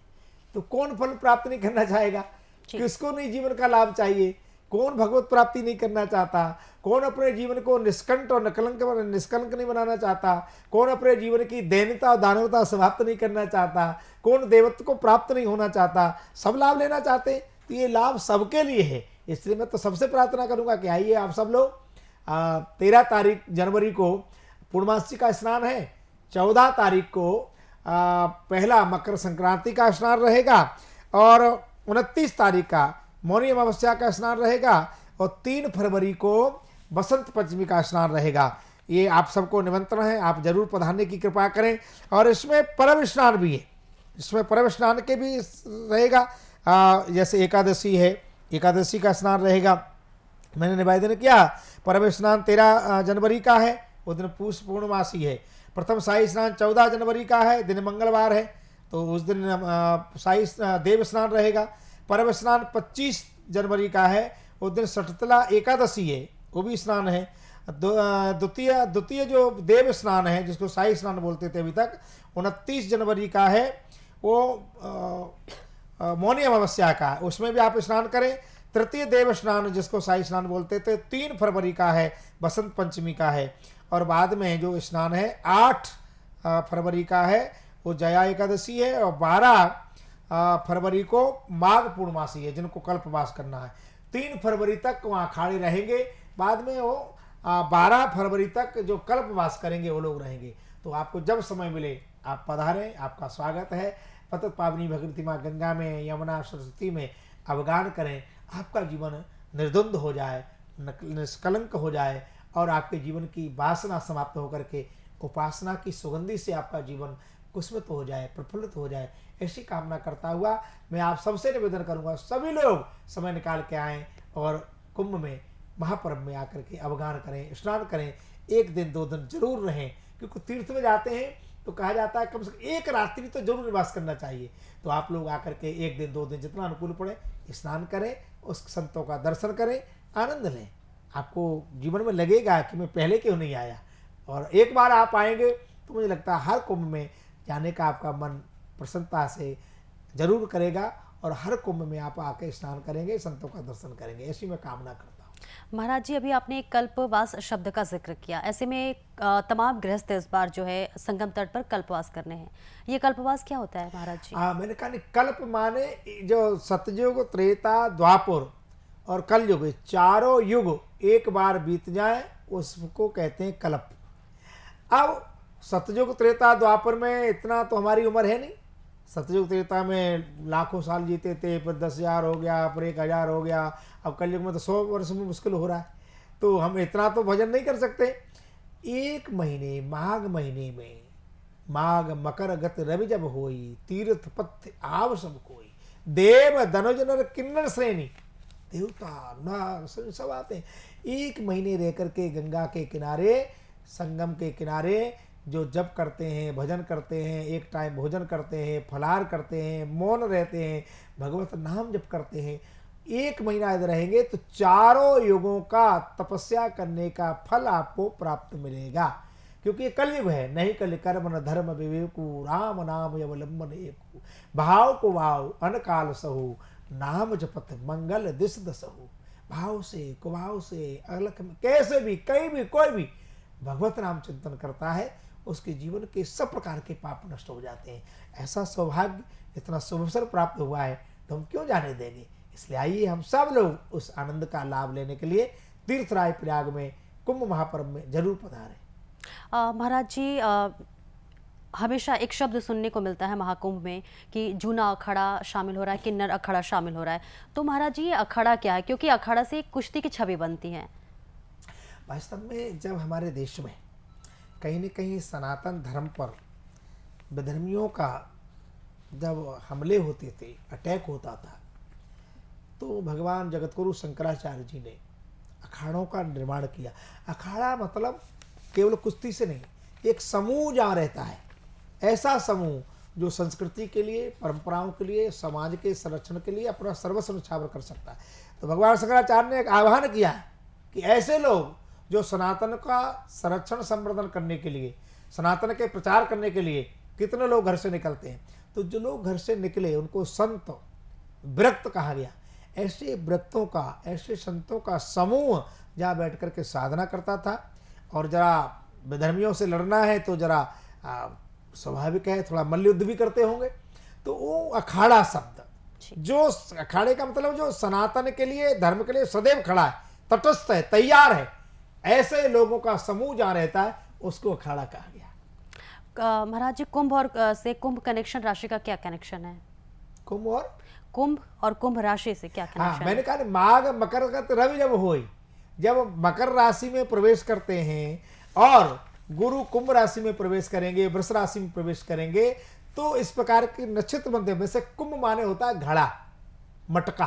तो कौन फल प्राप्त नहीं करना चाहेगा? किसको नहीं जीवन का लाभ चाहिए? कौन भगवत प्राप्ति नहीं करना चाहता? कौन अपने जीवन को निष्कंट और निष्कलंक नहीं बनाना चाहता? कौन अपने जीवन की दैन्यता और दानवता समाप्त नहीं करना चाहता? कौन देवत्व को प्राप्त नहीं होना चाहता? सब लाभ लेना चाहते हैं। तो ये लाभ सबके लिए है। इसलिए मैं तो सबसे प्रार्थना करूंगा कि आइए आप सब लोग। 13 जनवरी को पूर्णमासी का स्नान है, 14 तारीख को पहला मकर संक्रांति का स्नान रहेगा और 29 तारीख का मौनी अमावस्या का स्नान रहेगा और 3 फरवरी को बसंत पंचमी का स्नान रहेगा। ये आप सबको निमंत्रण है, आप जरूर पधारने की कृपा करें। और इसमें पर्व स्नान भी है, इसमें पर्व स्नान के भी रहेगा। जैसे एकादशी है, एकादशी का स्नान रहेगा। मैंने निवेदन किया, पर्व स्नान 13 जनवरी का है, वो दिन पूर्णमासी है। प्रथम शाही स्नान 14 जनवरी का है, दिन मंगलवार है, तो उस दिन शाही देव स्नान रहेगा। पर्व स्नान 25 जनवरी का है, उस दिन सठतला एकादशी है, वो भी स्नान है। द्वितीय जो देव स्नान है, जिसको शाही स्नान बोलते थे अभी तक, 29 जनवरी का है, वो मौनी अमावस्या का, उसमें भी आप स्नान करें। तृतीय देव स्नान, जिसको शाही स्नान बोलते थे, 3 फरवरी का है, बसंत पंचमी का है। और बाद में जो स्नान है 8 फरवरी का है, वो जया एकादशी है। और 12 फरवरी को माघ पूर्णमासी है, जिनको कल्पवास करना है। 3 फरवरी तक वहाँ अखाड़े रहेंगे, बाद में वो 12 फरवरी तक जो कल्पवास करेंगे वो लोग रहेंगे। तो आपको जब समय मिले आप पधारें, आपका स्वागत है। पतित पावनी भगवती माँ गंगा में, यमुना, सरस्वती में अवगान करें, आपका जीवन निर्द्वंद हो जाए, निष्कलंक हो जाए और आपके जीवन की वासना समाप्त होकर के उपासना की सुगंधी से आपका जीवन कुसुमित हो जाए, प्रफुल्लित हो जाए। ऐसी कामना करता हुआ मैं आप सबसे निवेदन करूंगा, सभी लोग समय निकाल के आएँ और कुंभ में, महापर्व में आकर के अवगान करें, स्नान करें। 1 दिन 2 दिन जरूर रहें, क्योंकि तीर्थ में जाते हैं तो कहा जाता है कम से कम 1 रात्रि तो जरूर निवास करना चाहिए। तो आप लोग आकर के 1 दिन 2 दिन जितना अनुकूल पड़े स्नान करें, उस संतों का दर्शन करें, आनंद लें। आपको जीवन में लगेगा कि मैं पहले क्यों नहीं आया। और एक बार आप आएंगे तो मुझे लगता है हर कुंभ में जाने का आपका मन प्रसन्नता से जरूर करेगा और हर कुंभ में आप आके स्नान करेंगे, संतों का दर्शन करेंगे। ऐसी मैं कामना करता हूँ। महाराज जी, अभी आपने कल्पवास शब्द का जिक्र किया, ऐसे में तमाम गृहस्थ इस बार जो है संगम तट पर कल्पवास करने हैं। ये कल्पवास क्या होता है महाराज जी? मैंने कहा नहीं, कल्प माने जो सतयुग, त्रेता, द्वापर और कलयुग, चारों युग एक बार बीत जाए उसको कहते हैं कल्प। अब सतयुग त्रेता द्वापर में इतना तो हमारी उम्र है नहीं। सतयुग त्रेता में लाखों साल जीते थे, फिर 10,000 हो गया, फिर 1,000 हो गया, अब कलयुग में तो 100 वर्ष में मुश्किल हो रहा है। तो हम इतना तो भजन नहीं कर सकते। एक महीने माघ महीने में, माघ मकर गत रवि जब होई, तीर्थ पथ्य आव सब कोई, देव धनुज नर किन्नर श्रेणी, देवता नर सब आते हैं। एक महीने रह करके गंगा के किनारे, संगम के किनारे जो जप करते हैं, भजन करते हैं, एक टाइम भोजन करते हैं, फलाहार करते हैं, मौन रहते हैं, भगवत नाम जप करते हैं, एक महीना यदि रहेंगे तो चारों युगों का तपस्या करने का फल आपको प्राप्त मिलेगा। क्योंकि ये कलयुग है, नहीं कल कर्म न धर्म विवेकु, राम नाम अवलंबन एकु, भाव को भाव अनकाल सहु, नाम जपत मंगल दिस दसहु। भाव से कुभाव से अलख में कैसे भी कहीं भी कोई भी भगवत नाम चिंतन करता है, उसके जीवन के सब प्रकार के पाप नष्ट हो जाते हैं। ऐसा सौभाग्य, इतना शुभ अवसर प्राप्त हुआ है तो हम क्यों जाने देंगे। इसलिए आइए हम सब लोग उस आनंद का लाभ लेने के लिए तीर्थराज प्रयाग में कुंभ महापर्व में जरूर पधारें। महाराज जी, हमेशा एक शब्द सुनने को मिलता है महाकुंभ में कि जूना अखाड़ा शामिल हो रहा है, किन्नर अखाड़ा शामिल हो रहा है। तो महाराज जी, ये अखाड़ा क्या है? क्योंकि अखाड़ा से कुश्ती की छवि बनती है। वास्तव में जब हमारे देश में कहीं न कहीं सनातन धर्म पर विधर्मियों का जब हमले होते थे, अटैक होता था, तो भगवान जगतगुरु शंकराचार्य जी ने अखाड़ों का निर्माण किया। अखाड़ा मतलब केवल कुश्ती से नहीं, एक समूह जहाँ रहता है, ऐसा समूह जो संस्कृति के लिए, परंपराओं के लिए, समाज के संरक्षण के लिए अपना सर्वस्व न्यौछावर कर सकता है। तो भगवान शंकराचार्य ने एक आह्वान किया है कि ऐसे लोग जो सनातन का संरक्षण संवर्धन करने के लिए, सनातन के प्रचार करने के लिए कितने लोग घर से निकलते हैं, तो जो लोग घर से निकले उनको संत विरक्त कहा गया। ऐसे विरक्तों का, ऐसे संतों का समूह जहाँ बैठ कर के साधना करता था। और जरा विधर्मियों से लड़ना है तो जरा स्वाभाविक है, थोड़ा मल्लयुद्ध भी करते होंगे। तो वो अखाड़ा शब्द, जो अखाड़े का मतलब जो सनातन के लिए, धर्म के लिए सदैव खड़ा है, तटस्थ है, तैयार है, ऐसे लोगों का समूह जहाँ रहता है उसको अखाड़ा कहा गया। महाराज जी, कुंभ और से कुंभ कनेक्शन राशि का क्या कनेक्शन है? कुंभ और कुंभ राशि से क्या कनेक्शन? हाँ, मैंने कहा माघ मकर गत रवि जब होई, जब मकर राशि में प्रवेश करते हैं और गुरु कुंभ राशि में प्रवेश करेंगे, वृष राशि में प्रवेश करेंगे, तो इस प्रकार के नक्षत्र बनते हैं। वैसे कुंभ माने होता है घड़ा, मटका,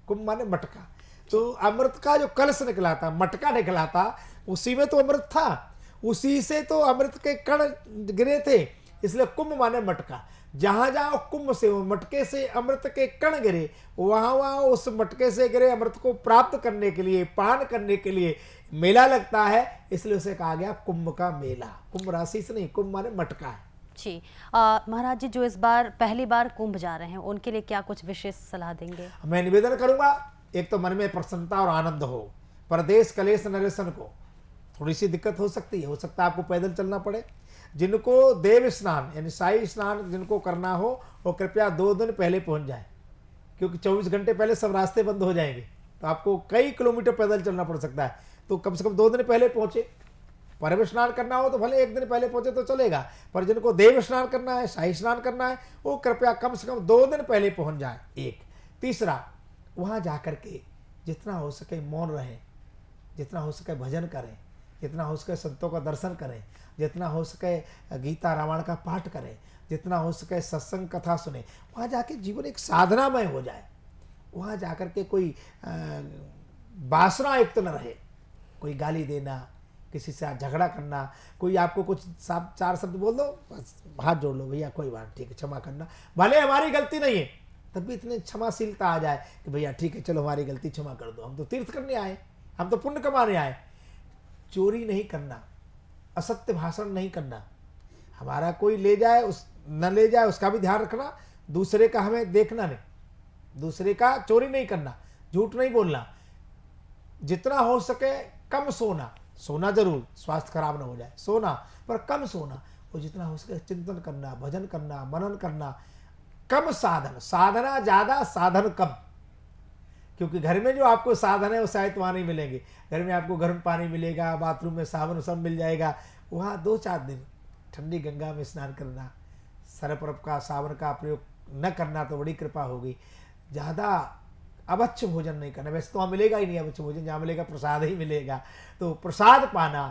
कुंभ माने मटका। तो अमृत का जो कलश निकला था, मटका निकला था, उसी में तो अमृत था, उसी से तो अमृत के कण गिरे थे, इसलिए कुंभ माने मटका। जहां जहां कुंभ से, मटके से अमृत के कण गिरे, वहां वहां उस मटके से गिरे अमृत को प्राप्त करने के लिए, पान करने के लिए मेला लगता है, इसलिए उसे कहा गया कुंभ का मेला। कुंभ राशि से नहीं, कुंभ माने मटका है जी। महाराज जी, जो इस बार पहली बार कुंभ जा रहे हैं, उनके लिए क्या कुछ विशेष सलाह देंगे? मैं निवेदन करूंगा, एक तो मन में प्रसन्नता और आनंद हो। परदेश कलेश नरेशन को थोड़ी सी दिक्कत हो सकती है, हो सकता है आपको पैदल चलना पड़े। जिनको देव स्नान यानी शाही स्नान जिनको करना हो, वो कृपया 2 दिन पहले पहुंच जाए, क्योंकि 24 घंटे पहले सब रास्ते बंद हो जाएंगे, तो आपको कई किलोमीटर पैदल चलना पड़ सकता है। तो कम से कम 2 दिन पहले पहुंचे। परम स्नान करना हो तो भले 1 दिन पहले पहुंचे तो चलेगा, पर जिनको देव स्नान करना है, शाही स्नान करना है, वो कृपया कम से कम 2 दिन पहले पहुंच जाए। एक तीसरा, वहाँ जाकर के जितना हो सके मौन रहें, जितना हो सके भजन करें, जितना हो सके संतों का दर्शन करें, जितना हो सके गीता रामायण का पाठ करें, जितना हो सके सत्संग कथा सुने। वहाँ जाके जीवन एक साधनामय हो जाए। वहाँ जाकर के कोई वासना युक्त न रहे, कोई गाली देना, किसी से झगड़ा करना, कोई आपको कुछ 4 शब्द बोल दो, बस हाथ जोड़ लो, भैया कोई बात, ठीक है, क्षमा करना, भले हमारी गलती नहीं है, तब भी इतनी क्षमाशीलता आ जाए कि भैया ठीक है, चलो हमारी गलती क्षमा कर दो, हम तो तीर्थ करने आए, हम तो पुण्य कमाने आए। चोरी नहीं करना, असत्य भाषण नहीं करना, हमारा कोई ले जाए उस न ले जाए उसका भी ध्यान रखना, दूसरे का हमें देखना नहीं, दूसरे का चोरी नहीं करना, झूठ नहीं बोलना, जितना हो सके कम सोना, सोना जरूर, स्वास्थ्य खराब ना हो जाए, सोना पर कम सोना, और जितना हो सके चिंतन करना, भजन करना, मनन करना, कम साधन, साधना ज्यादा साधन कम। क्योंकि घर में जो आपको साधन है वो शायद वहाँ नहीं मिलेंगे। घर में आपको गर्म पानी मिलेगा, बाथरूम में साबुन सब मिल जाएगा। वहाँ 2-4 दिन ठंडी गंगा में स्नान करना, सर्फ वर्फ का साबुन का प्रयोग न करना तो बड़ी कृपा होगी। ज़्यादा अवच्छ भोजन नहीं करना, वैसे तो वहाँ मिलेगा ही नहीं अवच्छ भोजन, जहाँ मिलेगा प्रसाद ही मिलेगा। तो प्रसाद पाना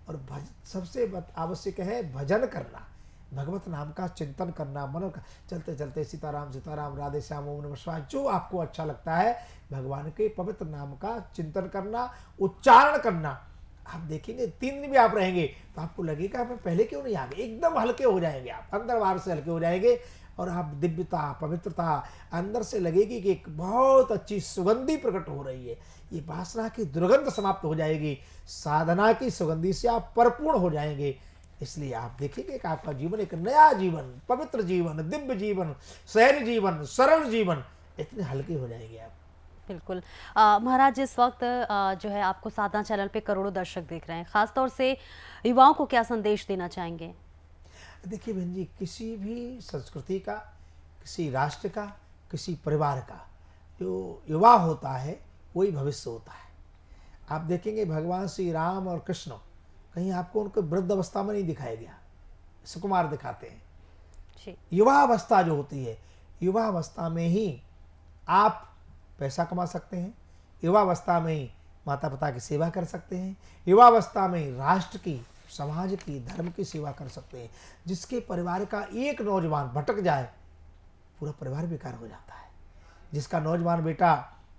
और सबसे आवश्यक है भजन करना, भगवत नाम का चिंतन करना, मन का चलते चलते सीताराम सीताराम, राधे श्याम, ओम नमः शिवाय, जो आपको अच्छा लगता है भगवान के पवित्र नाम का चिंतन करना, उच्चारण करना। आप देखेंगे 3 दिन भी आप रहेंगे तो आपको लगेगा मैं पहले क्यों नहीं आ गए, एकदम हल्के हो जाएंगे आप, अंदर बाहर से हल्के हो जाएंगे। और आप दिव्यता पवित्रता अंदर से लगेगी कि एक बहुत अच्छी सुगंधी प्रकट हो रही है। ये वासना की दुर्गंध समाप्त हो जाएगी, साधना की सुगंधी से आप परिपूर्ण हो जाएंगे। इसलिए आप देखेंगे कि आपका जीवन एक नया जीवन, पवित्र जीवन, दिव्य जीवन, सहज जीवन, सरल जीवन, इतने हल्के हो जाएंगे आप। बिल्कुल। महाराज, इस वक्त जो है आपको साधना चैनल पे करोड़ों दर्शक देख रहे हैं, खासतौर से युवाओं को क्या संदेश देना चाहेंगे? देखिए बहन जी, किसी भी संस्कृति का, किसी राष्ट्र का, किसी परिवार का जो युवा होता है वही भविष्य होता है। आप देखेंगे भगवान श्री राम और कृष्ण कहीं आपको उनको वृद्ध अवस्था में नहीं दिखाया गया, सुकुमार दिखाते हैं। जी। युवा अवस्था जो होती है, युवा अवस्था में ही आप पैसा कमा सकते हैं, युवा अवस्था में ही माता पिता की सेवा कर सकते हैं, युवा अवस्था में ही राष्ट्र की, समाज की, धर्म की सेवा कर सकते हैं। जिसके परिवार का एक नौजवान भटक जाए पूरा परिवार बेकार हो जाता है। जिसका नौजवान बेटा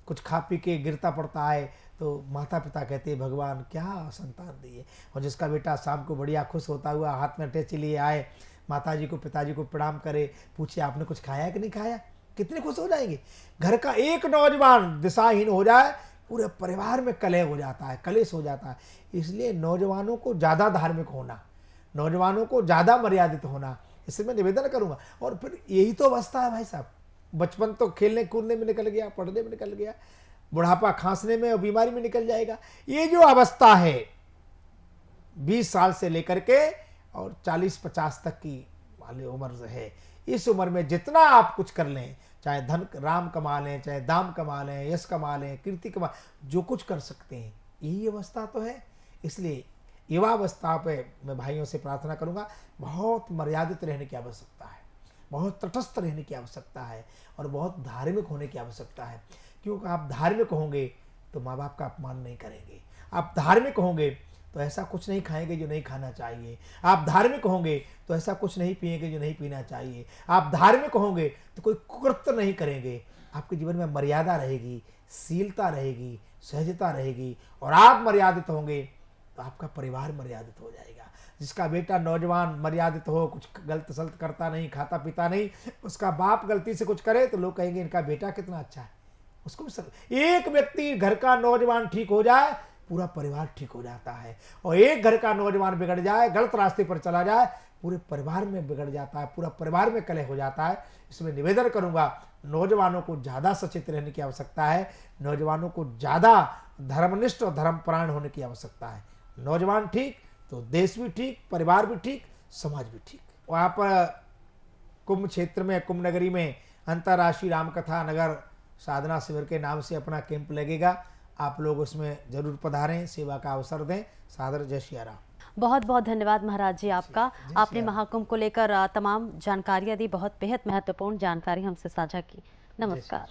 कुछ खा पी के गिरता पड़ता है तो माता पिता कहते हैं भगवान क्या संतान दिए। और जिसका बेटा शाम को बढ़िया खुश होता हुआ हाथ में अटैची लिए आए, माताजी को पिताजी को प्रणाम करे, पूछे आपने कुछ खाया कि नहीं खाया, कितने खुश हो जाएंगे। घर का एक नौजवान दिशाहीन हो जाए पूरे परिवार में कलह हो जाता है, कलेश हो जाता है। इसलिए नौजवानों को ज़्यादा धार्मिक होना, नौजवानों को ज़्यादा मर्यादित होना, इससे मैं निवेदन करूंगा। और फिर यही तो अवस्था है भाई साहब, बचपन तो खेलने कूदने में निकल गया, पढ़ने में निकल गया, बुढ़ापा खांसने में और बीमारी में निकल जाएगा। ये जो अवस्था है 20 साल से लेकर के और 40-50 तक की वाली उम्र है, इस उम्र में जितना आप कुछ कर लें, चाहे धन राम कमा लें, चाहे दाम कमा लें, यश कमा लें, कीर्ति कमा, जो कुछ कर सकते हैं, यही अवस्था तो है। इसलिए युवा अवस्था पे मैं भाइयों से प्रार्थना करूंगा, बहुत मर्यादित रहने की आवश्यकता है, बहुत तटस्थ रहने की आवश्यकता है और बहुत धार्मिक होने की आवश्यकता है। क्योंकि आप धार्मिक होंगे तो माँ बाप का अपमान नहीं करेंगे, आप धार्मिक होंगे तो ऐसा कुछ नहीं खाएंगे जो नहीं खाना चाहिए, आप धार्मिक होंगे तो ऐसा कुछ नहीं पिएंगे जो नहीं पीना चाहिए, आप धार्मिक होंगे तो कोई कुकृत्य नहीं करेंगे। आपके जीवन में मर्यादा रहेगी, शीलता रहेगी, सहजता रहेगी। और आप मर्यादित होंगे तो आपका परिवार मर्यादित हो जाएगा। जिसका बेटा नौजवान मर्यादित हो, कुछ गलत सलत करता नहीं, खाता पीता नहीं, उसका बाप गलती से कुछ करे तो लोग कहेंगे इनका बेटा कितना अच्छा है। उसको एक व्यक्ति घर का नौजवान ठीक हो जाए पूरा परिवार ठीक हो जाता है, और एक घर का नौजवान बिगड़ जाए, गलत रास्ते पर चला जाए, पूरे परिवार में बिगड़ जाता है, पूरा परिवार में कलह हो जाता है। इसमें निवेदन करूंगा, नौजवानों को ज़्यादा सचेत रहने की आवश्यकता है, नौजवानों को ज़्यादा धर्मनिष्ठ और धर्मपरायण होने की आवश्यकता है। नौजवान ठीक तो देश भी ठीक, परिवार भी ठीक, समाज भी ठीक। वहाँ पर कुंभ क्षेत्र में, कुंभ नगरी में अंतर्राष्ट्रीय रामकथा नगर साधना शिविर के नाम से अपना कैंप लगेगा। आप लोग उसमें जरूर पधारें, सेवा का अवसर दें। सादर जय सिया राम। बहुत बहुत धन्यवाद महाराज जी आपका। आपने महाकुंभ को लेकर तमाम जानकारियां दी, बहुत बेहद महत्वपूर्ण जानकारी हमसे साझा की। नमस्कार।